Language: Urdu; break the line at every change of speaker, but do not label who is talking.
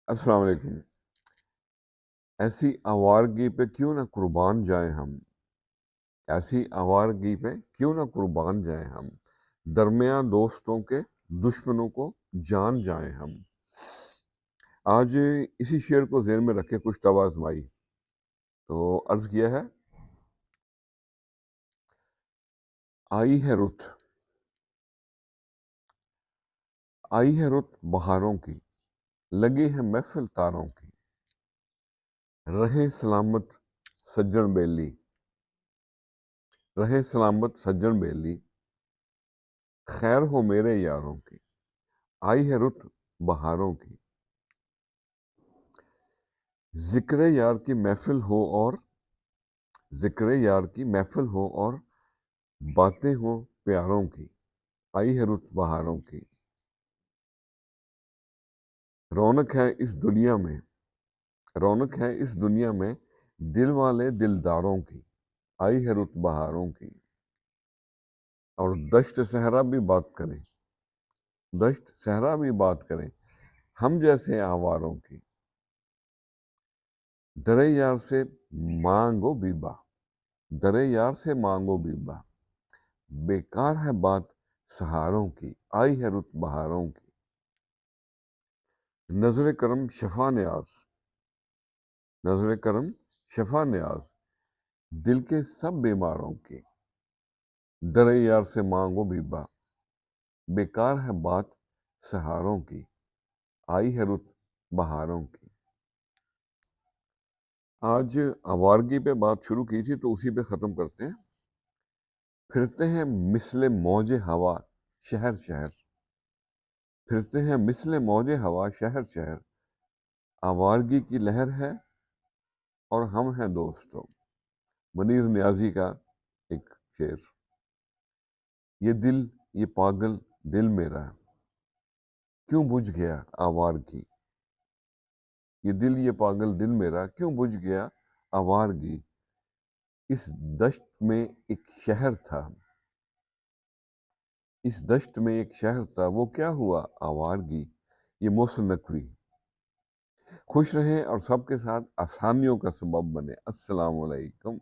السلام علیکم۔ ایسی آوارگی پہ کیوں نہ قربان جائیں ہم، ایسی آوارگی پہ کیوں نہ قربان جائیں ہم، درمیاں دوستوں کے دشمنوں کو جان جائیں ہم۔ آج اسی شعر کو ذہن میں رکھے کچھ طب آزمائی تو عرض کیا ہے، آئی ہے رت، آئی ہے رت بہاروں کی، لگی ہے محفل تاروں کی، رہیں سلامت سجن بیلی، رہیں سلامت سجن بیلی، خیر ہو میرے یاروں کی، آئی ہے رت بہاروں کی، ذکر یار کی محفل ہو اور ذکر یار کی محفل ہو اور باتیں ہوں پیاروں کی، آئی ہے رت بہاروں کی، رونق ہے اس دنیا میں، رونق ہے اس دنیا میں دل والے دلداروں کی، آئی ہے رت بہاروں کی۔ اور دشت صحرا بھی بات کریں، دشت صحرا بھی بات کریں ہم جیسے آواروں کی، درے یار سے مانگو بیبا، درے یار سے مانگو بیبا، بیکار ہے بات سہاروں کی، آئی ہے رت بہاروں کی، نظر کرم شفا نیاز، نظر کرم شفا نیاز، دل کے سب بیماروں کی، در یار سے مانگو بیبا، بیکار ہے بات سہاروں کی، آئی ہے رت بہاروں کی۔ آج آوارگی پہ بات شروع کی تھی تو اسی پہ ختم کرتے ہیں۔ پھرتے ہیں مثل موج ہوا شہر شہر، پھرتے ہیں مثل موج ہوا شہر شہر، آوارگی کی لہر ہے اور ہم ہیں دوستوں، منیر نیازی کا ایک شعر۔ یہ دل یہ پاگل دل میرا کیوں بجھ گیا آوارگی، یہ دل یہ پاگل دل میرا کیوں بجھ گیا آوارگی، اس دشت میں ایک شہر تھا، اس دشت میں ایک شہر تھا، وہ کیا ہوا آوارگی، یہ محسن نقوی۔ خوش رہیں اور سب کے ساتھ آسانیوں کا سبب بنے۔ السلام علیکم۔